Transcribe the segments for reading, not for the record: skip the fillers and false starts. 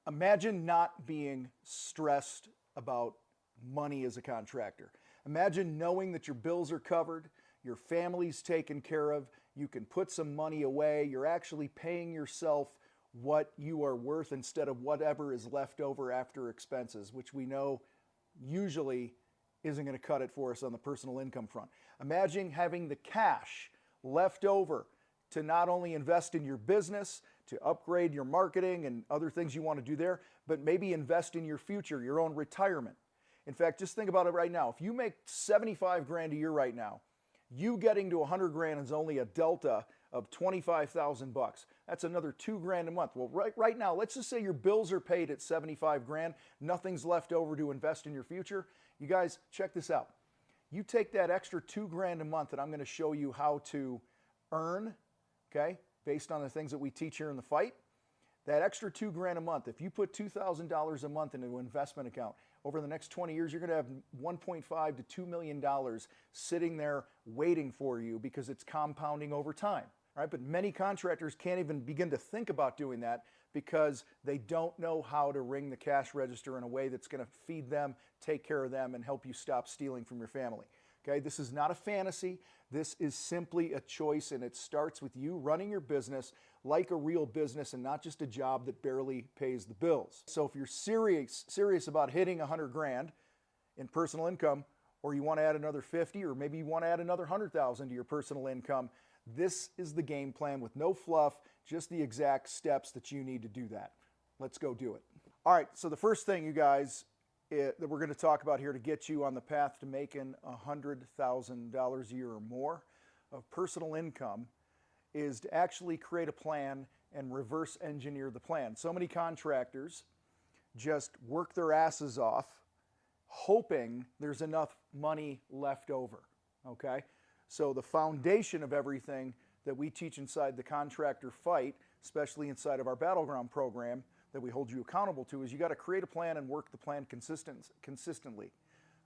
Imagine not being stressed about money as a contractor. Imagine knowing that your bills are covered, your family's taken care of, you can put some money away, you're actually paying yourself what you are worth instead of whatever is left over after expenses, which we know usually isn't going to cut it for us on the personal income front. Imagine having the cash left over to not only invest in your business, to upgrade your marketing and other things you want to do there, but maybe invest in your future, your own retirement. In fact, just think about it right now. If you make 75 grand a year right now, you getting to 100 grand is only a delta of 25,000 bucks. That's another 2 grand a month. Well, right now, let's just say your bills are paid at 75 grand, nothing's left over to invest in your future. You guys, check this out. You take that extra 2 grand a month that I'm going to show you how to earn, okay, based on the things that we teach here in the fight. That extra 2 grand a month, if you put $2,000 a month into an investment account, over the next 20 years, you're going to have $1.5 to $2 million sitting there waiting for you because it's compounding over time. Right? But many contractors can't even begin to think about doing that because they don't know how to ring the cash register in a way that's going to feed them, take care of them, and help you stop stealing from your family. Okay, this is not a fantasy. This is simply a choice, and it starts with you running your business like a real business and not just a job that barely pays the bills. So if you're serious about hitting 100 grand in personal income, or you want to add another 50, or maybe you want to add another 100,000 to your personal income, this is the game plan with no fluff, just the exact steps that you need to do that. Let's go do it. All right, so the first thing, you guys, that we're going to talk about here to get you on the path to making $100,000 a year or more of personal income is to actually create a plan and reverse engineer the plan. So many contractors just work their asses off hoping there's enough money left over, okay? So the foundation of everything that we teach inside the contractor fight, especially inside of our battleground program that we hold you accountable to, is you got to create a plan and work the plan consistently,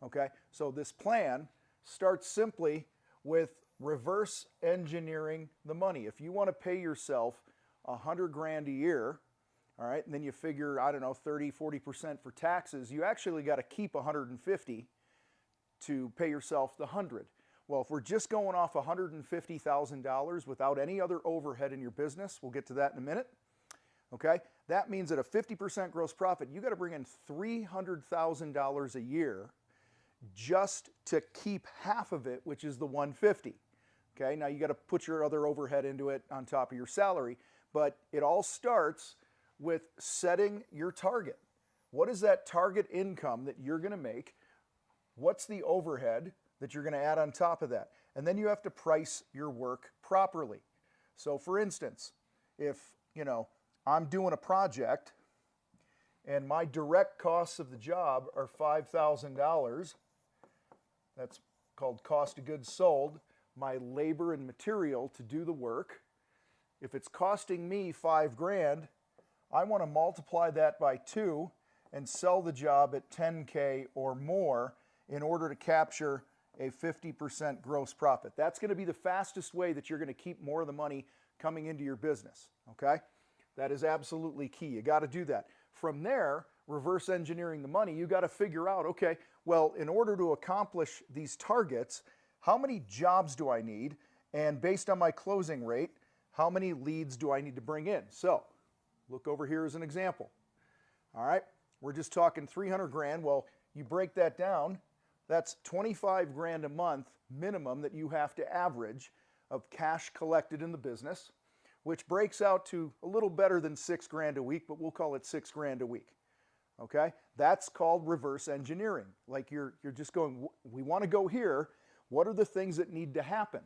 okay? So this plan starts simply with reverse engineering the money. If you want to pay yourself 100 grand a year, all right, and then you figure, I don't know, 30, 40% for taxes, you actually got to keep 150 to pay yourself the 100. Well, if we're just going off $150,000 without any other overhead in your business, we'll get to that in a minute, okay? That means at a 50% gross profit, you got to bring in $300,000 a year just to keep half of it, which is the 150. Okay, now you got to put your other overhead into it on top of your salary, but it all starts with setting your target. What is that target income that you're going to make? What's the overhead that you're going to add on top of that? And then you have to price your work properly. So for instance, if, I'm doing a project and my direct costs of the job are $5,000, that's called cost of goods sold, my labor and material to do the work. If it's costing me 5 grand, I want to multiply that by 2 and sell the job at 10K or more in order to capture a 50% gross profit. That's going to be the fastest way that you're going to keep more of the money coming into your business, okay? That is absolutely key. You got to do that. From there, reverse engineering the money, you got to figure out, okay, well, in order to accomplish these targets, how many jobs do I need? And based on my closing rate, how many leads do I need to bring in? So, look over here as an example. All right, we're just talking 300 grand. Well, you break that down, that's 25 grand a month minimum that you have to average of cash collected in the business, which breaks out to a little better than 6 grand a week, but we'll call it 6 grand a week. Okay, that's called reverse engineering. Like you're just going, we want to go here. What are the things that need to happen?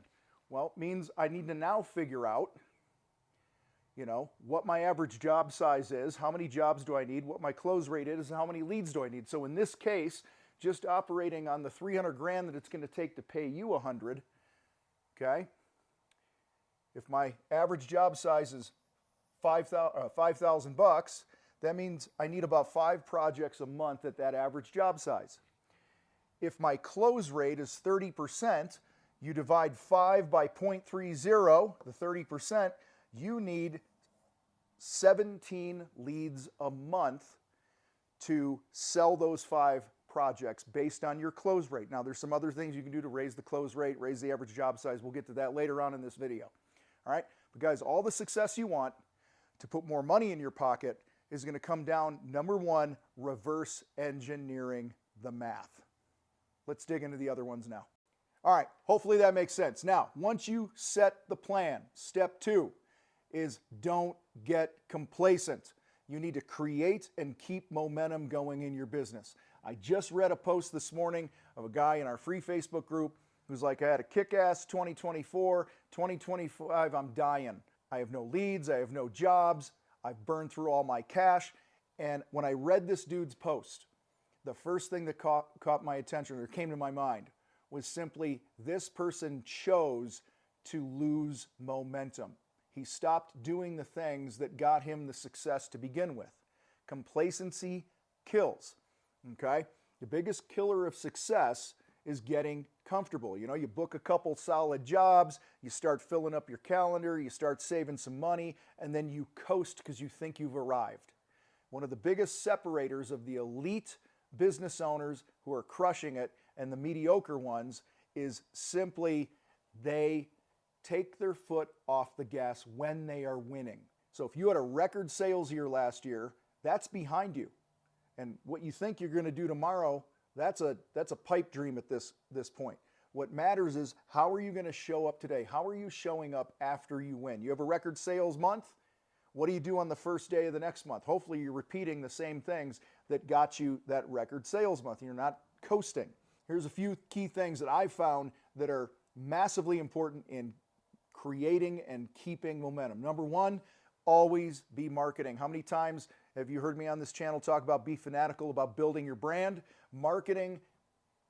Well, it means I need to now figure out, what my average job size is, how many jobs do I need, what my close rate is, and how many leads do I need. So in this case, just operating on the 300 grand that it's going to take to pay you 100, okay? If my average job size is 5,000 bucks, that means I need about 5 projects a month at that average job size. If my close rate is 30%, you divide 5 by 0.30, the 30%, you need 17 leads a month to sell those 5 projects based on your close rate. Now, there's some other things you can do to raise the close rate, raise the average job size. We'll get to that later on in this video. All right? But guys, all the success you want to put more money in your pocket is going to come down, number one, reverse engineering the math. Let's dig into the other ones now. All right, hopefully that makes sense. Now, once you set the plan, step 2 is don't get complacent. You need to create and keep momentum going in your business. I just read a post this morning of a guy in our free Facebook group who's like, I had a kick-ass 2024, 2025, I'm dying. I have no leads, I have no jobs, I've burned through all my cash. And when I read this dude's post, the first thing that caught my attention or came to my mind was simply this person chose to lose momentum. He stopped doing the things that got him the success to begin with. Complacency kills, okay? The biggest killer of success is getting comfortable. You know, you book a couple solid jobs, you start filling up your calendar, you start saving some money, and then you coast because you think you've arrived. One of the biggest separators of the elite business owners who are crushing it and the mediocre ones is simply they take their foot off the gas when they are winning. So if you had a record sales year last year, that's behind you. And what you think you're going to do tomorrow, that's a pipe dream at this point. What matters is how are you going to show up today? How are you showing up after you win? You have a record sales month? What do you do on the first day of the next month? Hopefully you're repeating the same things that got you that record sales month and you're not coasting. Here's a few key things that I've found that are massively important in creating and keeping momentum. Number one, always be marketing. How many times have you heard me on this channel talk about be fanatical, about building your brand? Marketing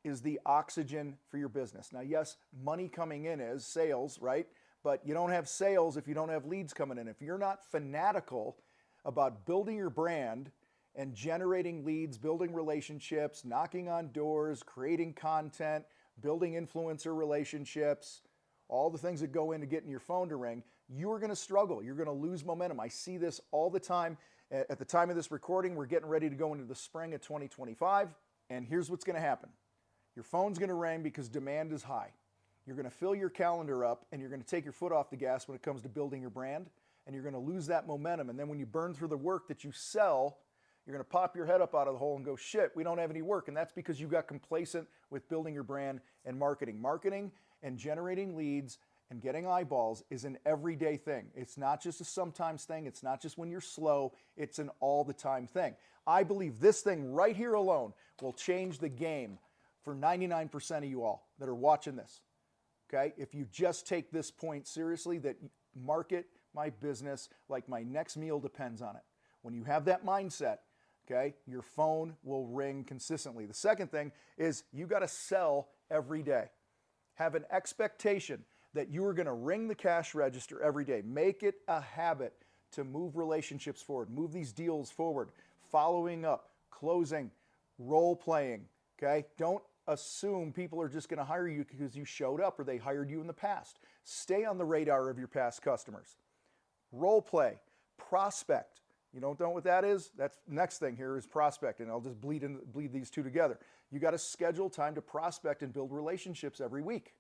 is the oxygen for your business. Now, yes, money coming in is sales, right? But you don't have sales if you don't have leads coming in. If you're not fanatical about building your brand and generating leads, building relationships, knocking on doors, creating content, building influencer relationships, all the things that go into getting your phone to ring, you're going to struggle. You're going to lose momentum. I see this all the time. At the time of this recording, we're getting ready to go into the spring of 2025, and here's what's going to happen. Your phone's going to ring because demand is high. You're going to fill your calendar up, and you're going to take your foot off the gas when it comes to building your brand, and you're going to lose that momentum. And then when you burn through the work that you sell, you're going to pop your head up out of the hole and go, shit, we don't have any work. And that's because you got complacent with building your brand and marketing. Marketing and generating leads and getting eyeballs is an everyday thing. It's not just a sometimes thing. It's not just when you're slow. It's an all the time thing. I believe this thing right here alone will change the game for 99% of you all that are watching this. Okay? If you just take this point seriously, that market my business like my next meal depends on it. When you have that mindset, okay, your phone will ring consistently. The second thing is you got to sell every day. Have an expectation that you are going to ring the cash register every day. Make it a habit to move relationships forward, move these deals forward, following up, closing, role playing, okay? Don't assume people are just going to hire you because you showed up or they hired you in the past. Stay on the radar of your past customers. Role play, prospect. You don't know what that is? That's next thing here is prospect, and I'll just bleed these two together. You got to schedule time to prospect and build relationships every week.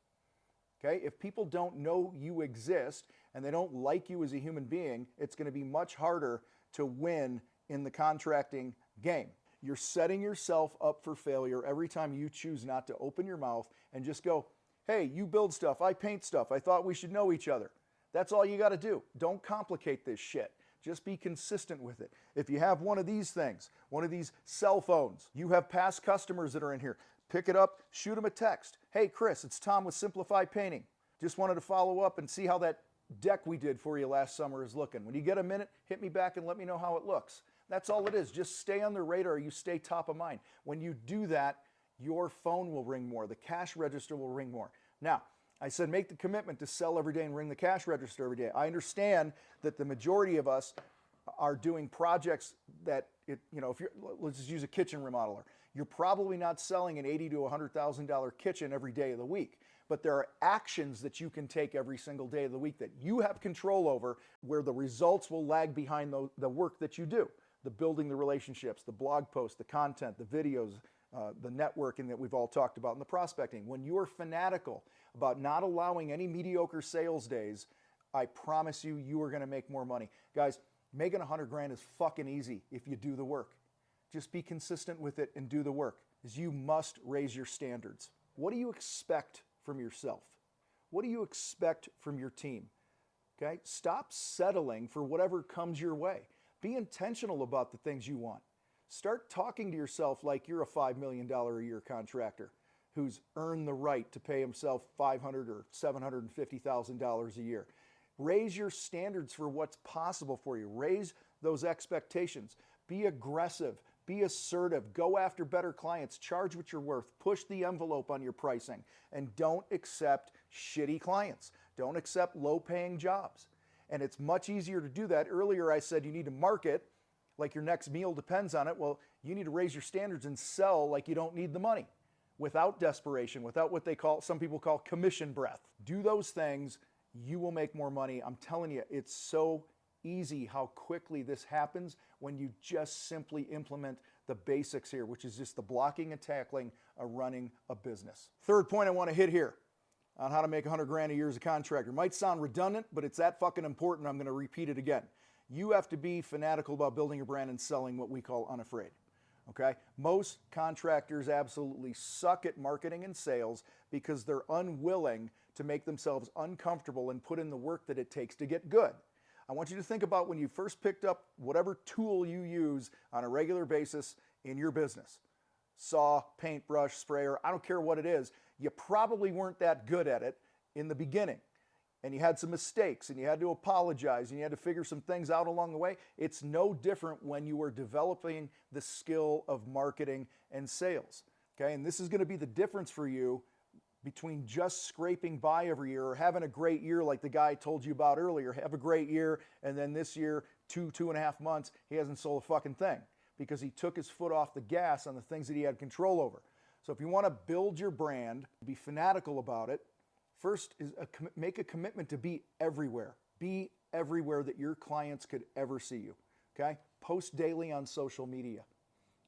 Okay? If people don't know you exist and they don't like you as a human being, it's going to be much harder to win in the contracting game. You're setting yourself up for failure every time you choose not to open your mouth and just go, hey, you build stuff, I paint stuff, I thought we should know each other. That's all you got to do. Don't complicate this shit. Just be consistent with it. If you have one of these things, one of these cell phones, you have past customers that are in here, pick it up, shoot them a text. Hey, Chris, it's Tom with Simplify Painting. Just wanted to follow up and see how that deck we did for you last summer is looking. When you get a minute, hit me back and let me know how it looks. That's all it is. Just stay on the radar. You stay top of mind. When you do that, your phone will ring more. The cash register will ring more. Now, I said make the commitment to sell every day and ring the cash register every day. I understand that the majority of us are doing projects that, let's just use a kitchen remodeler. You're probably not selling an $80,000 to $100,000 kitchen every day of the week. but there are actions that you can take every single day of the week that you have control over, where the results will lag behind the work that you do. The building the relationships, the blog posts, the content, the videos, the networking that we've all talked about, and the prospecting. When you are fanatical about not allowing any mediocre sales days, I promise you, you are going to make more money. Guys, making 100 grand is fucking easy if you do the work. Just be consistent with it and do the work, because you must raise your standards. What do you expect from yourself? What do you expect from your team? Okay? Stop settling for whatever comes your way. Be intentional about the things you want. Start talking to yourself like you're a $5 million a year contractor who's earned the right to pay himself $500,000 or $750,000 a year. Raise your standards for what's possible for you. Raise those expectations. Be aggressive. Be assertive. Go after better clients. Charge what you're worth. Push the envelope on your pricing. And don't accept shitty clients. Don't accept low-paying jobs. And it's much easier to do that. Earlier I said you need to market like your next meal depends on it. Well, you need to raise your standards and sell like you don't need the money, without desperation, without what some people call commission breath. Do those things, you will make more money. I'm telling you, it's so easy how quickly this happens when you just simply implement the basics here, which is just the blocking and tackling of running a business. Third point I want to hit here on how to make 100 grand a year as a contractor. Might sound redundant, but it's that fucking important. I'm going to repeat it again. You have to be fanatical about building your brand and selling what we call unafraid. Okay? Most contractors absolutely suck at marketing and sales because they're unwilling to make themselves uncomfortable and put in the work that it takes to get good. I want you to think about when you first picked up whatever tool you use on a regular basis in your business. Saw, paintbrush, sprayer, I don't care what it is. You probably weren't that good at it in the beginning. And you had some mistakes and you had to apologize and you had to figure some things out along the way. It's no different when you are developing the skill of marketing and sales. Okay, and this is going to be the difference for you between just scraping by every year or having a great year like the guy I told you about earlier. Have a great year, and then this year, 2.5 months, he hasn't sold a fucking thing because he took his foot off the gas on the things that he had control over. So if you want to build your brand, be fanatical about it, first is make a commitment to be everywhere. Be everywhere that your clients could ever see you. Okay? Post daily on social media.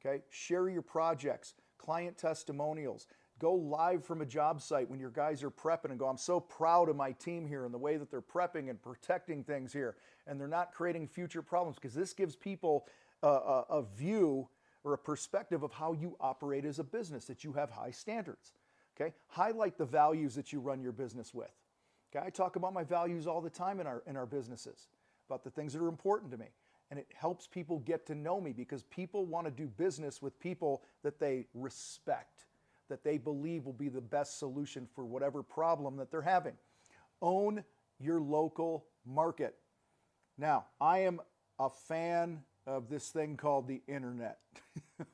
Okay? Share your projects, client testimonials. Go live from a job site when your guys are prepping and go, I'm so proud of my team here and the way that they're prepping and protecting things here. And they're not creating future problems, because this gives people a view or a perspective of how you operate as a business, that you have high standards. Okay? Highlight the values that you run your business with. Okay? I talk about my values all the time in our businesses, about the things that are important to me. And it helps people get to know me, because people want to do business with people that they respect, that they believe will be the best solution for whatever problem that they're having. Own your local market. Now, I am a fan of this thing called the internet.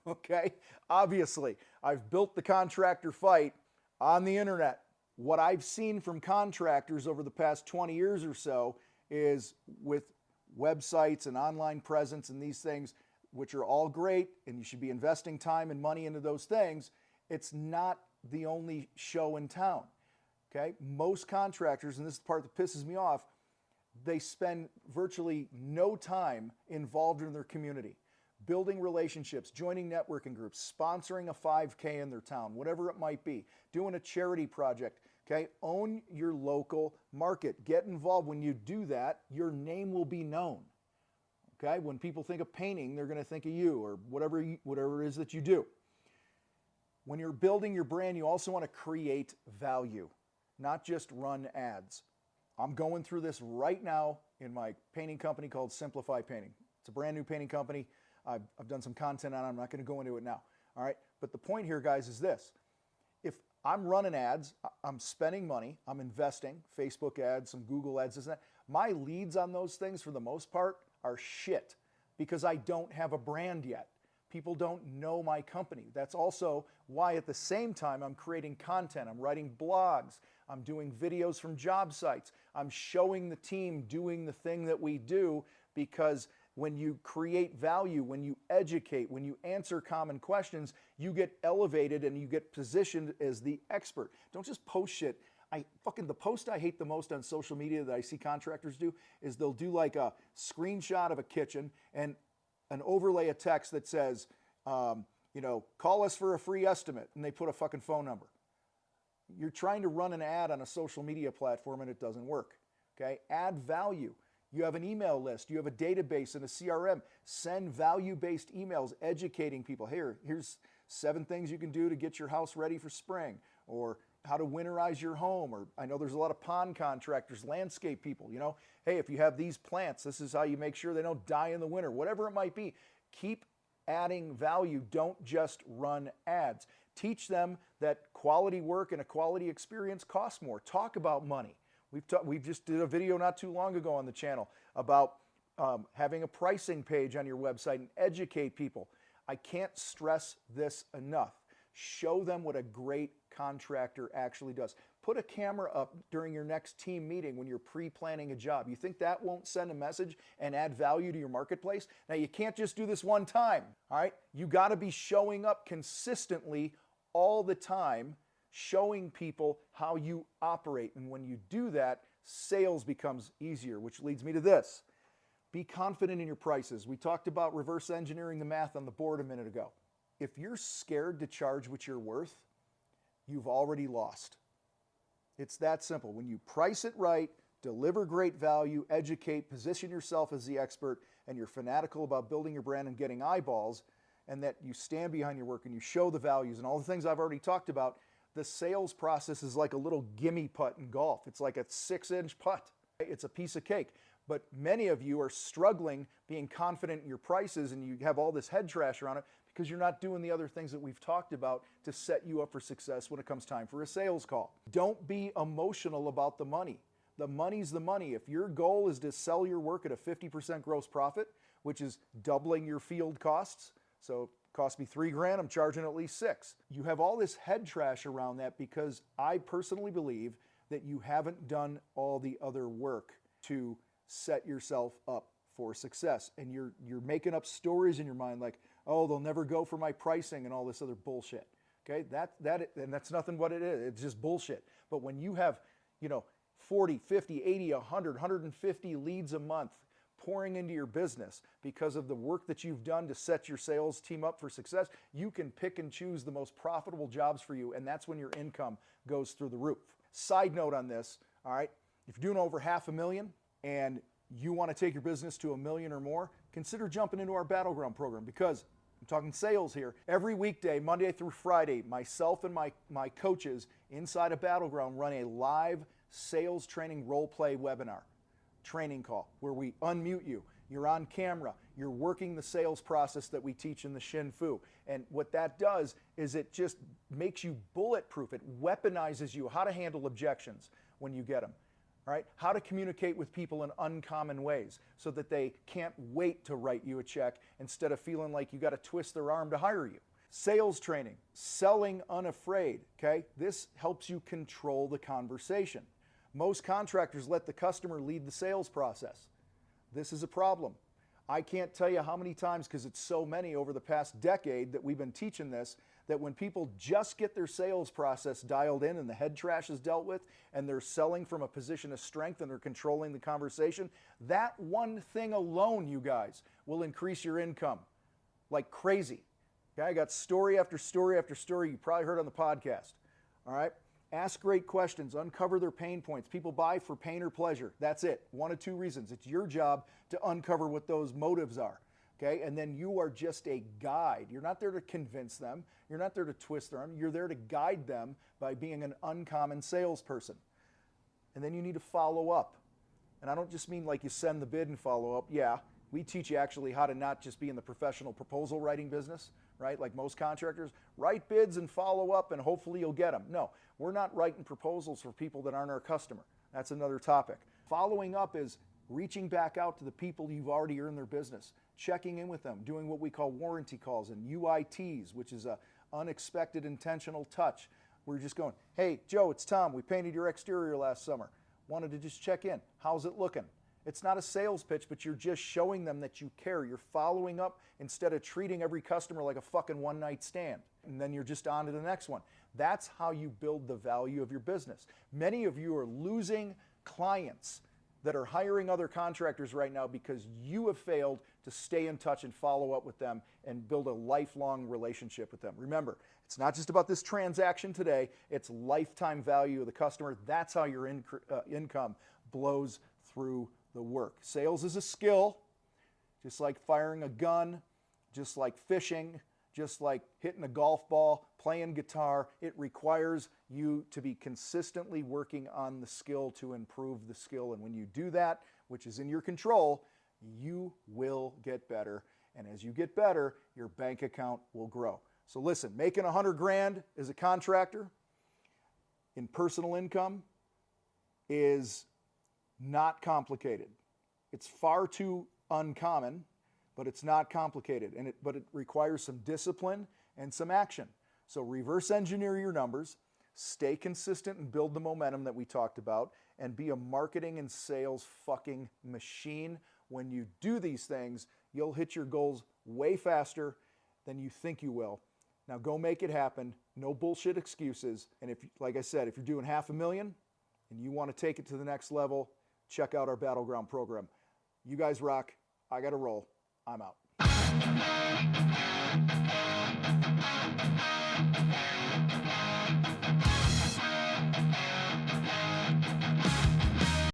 Okay? Obviously, I've built the contractor fight on the internet. What I've seen from contractors over the past 20 years or so is, with websites and online presence and these things, which are all great, and you should be investing time and money into those things, it's not the only show in town. Okay? Most contractors, and this is the part that pisses me off, they spend virtually no time involved in their community, building relationships, joining networking groups, sponsoring a 5K in their town, whatever it might be, doing a charity project. Okay? Own your local market. Get involved. When you do that, your name will be known. Okay? When people think of painting, they're going to think of you, or whatever it is that you do. When you're building your brand, you also want to create value, not just run ads. I'm going through this right now in my painting company called Simplify Painting. It's a brand new painting company. I've done some content on it. I'm not going to go into it now. All right? But the point here, guys, is this. If I'm running ads, I'm spending money, I'm investing, Facebook ads, some Google ads, this and that. My leads on those things, for the most part, are shit, because I don't have a brand yet. People don't know my company. That's also why at the same time I'm creating content. I'm writing blogs. I'm doing videos from job sites. I'm showing the team doing the thing that we do, because when you create value, when you educate, when you answer common questions, you get elevated and you get positioned as the expert. Don't just post shit The post I hate the most on social media that I see contractors do is they'll do like a screenshot of a kitchen and an overlay of text that says, call us for a free estimate, and they put a fucking phone number. You're trying to run an ad on a social media platform and it doesn't work, okay? Add value. You have an email list, you have a database and a CRM. Send value-based emails educating people. Here's 7 things you can do to get your house ready for spring, or how to winterize your home, or I know there's a lot of pond contractors, landscape people, hey, if you have these plants, this is how you make sure they don't die in the winter, whatever it might be. Keep adding value. Don't just run ads. Teach them that quality work and a quality experience costs more. Talk about money. We've just did a video not too long ago on the channel about having a pricing page on your website and educate people. I can't stress this enough. Show them what a great contractor actually does. Put a camera up during your next team meeting when you're pre-planning a job. You think that won't send a message and add value to your marketplace? Now, you can't just do this one time, all right? You got to be showing up consistently all the time, showing people how you operate. And when you do that, sales becomes easier, which leads me to this. Be confident in your prices. We talked about reverse engineering the math on the board a minute ago. If you're scared to charge what you're worth, you've already lost. It's that simple. When you price it right, deliver great value, educate, position yourself as the expert, and you're fanatical about building your brand and getting eyeballs, and that you stand behind your work and you show the values and all the things I've already talked about, the sales process is like a little gimme putt in golf. It's like a 6-inch putt. It's a piece of cake. But many of you are struggling being confident in your prices, and you have all this head trash around it because you're not doing the other things that we've talked about to set you up for success when it comes time for a sales call. Don't be emotional about the money. The money's the money. If your goal is to sell your work at a 50% gross profit, which is doubling your field costs, so it cost me $3,000, I'm charging at least $6,000. You have all this head trash around that because I personally believe that you haven't done all the other work to set yourself up for success. And you're making up stories in your mind like, oh, they'll never go for my pricing and all this other bullshit. Okay, and that's nothing but it is. It's just bullshit. But when you have, 40, 50, 80, 100, 150 leads a month pouring into your business because of the work that you've done to set your sales team up for success, you can pick and choose the most profitable jobs for you, and that's when your income goes through the roof. Side note on this, all right, if you're doing over $500,000 and you want to take your business to $1 million or more, consider jumping into our Battleground program, because I'm talking sales here. Every weekday, Monday through Friday, myself and my coaches inside of Battleground run a live sales training role play webinar training call where we unmute you. You're on camera. You're working the sales process that we teach in the Shin Fu. And what that does is it just makes you bulletproof. It weaponizes you how to handle objections when you get them. All right? How to communicate with people in uncommon ways so that they can't wait to write you a check instead of feeling like you got to twist their arm to hire you. Sales training, selling unafraid, okay? This helps you control the conversation. Most contractors let the customer lead the sales process. This is a problem. I can't tell you how many times, because it's so many over the past decade that we've been teaching this, that when people just get their sales process dialed in and the head trash is dealt with and they're selling from a position of strength and they're controlling the conversation, that one thing alone, you guys, will increase your income like crazy. Okay, I got story after story after story you probably heard on the podcast. All right? Ask great questions, uncover their pain points. People buy for pain or pleasure. That's it. 1 of 2 reasons. It's your job to uncover what those motives are. Okay? And then you are just a guide. You're not there to convince them. You're not there to twist their arm. You're there to guide them by being an uncommon salesperson. And then you need to follow up. And I don't just mean like you send the bid and follow up. Yeah, we teach you actually how to not just be in the professional proposal writing business, right? Like most contractors, write bids and follow up and hopefully you'll get them. No, we're not writing proposals for people that aren't our customer. That's another topic. Following up is reaching back out to the people you've already earned their business, checking in with them, doing what we call warranty calls and UITs, which is a unexpected intentional touch. We're just going, hey, Joe, it's Tom. We painted your exterior last summer. Wanted to just check in. How's it looking? It's not a sales pitch, but you're just showing them that you care. You're following up instead of treating every customer like a fucking one-night stand. And then you're just on to the next one. That's how you build the value of your business. Many of you are losing clients that are hiring other contractors right now because you have failed to stay in touch and follow up with them and build a lifelong relationship with them. Remember, it's not just about this transaction today, it's lifetime value of the customer. That's how your income blows through the work. Sales is a skill, just like firing a gun, just like fishing, just like hitting a golf ball, playing guitar. It requires you to be consistently working on the skill to improve the skill. And when you do that, which is in your control, you will get better. And as you get better, your bank account will grow. So listen, making 100 grand as a contractor in personal income is not complicated. It's far too uncommon, but it's not complicated, but it requires some discipline and some action. So reverse engineer your numbers, stay consistent and build the momentum that we talked about, and be a marketing and sales fucking machine. When you do these things, you'll hit your goals way faster than you think you will. Now go make it happen. No bullshit excuses. And if, like I said, if you're doing $500,000 and you want to take it to the next level, check out our Battleground program. You guys rock. I got to roll. I'm out.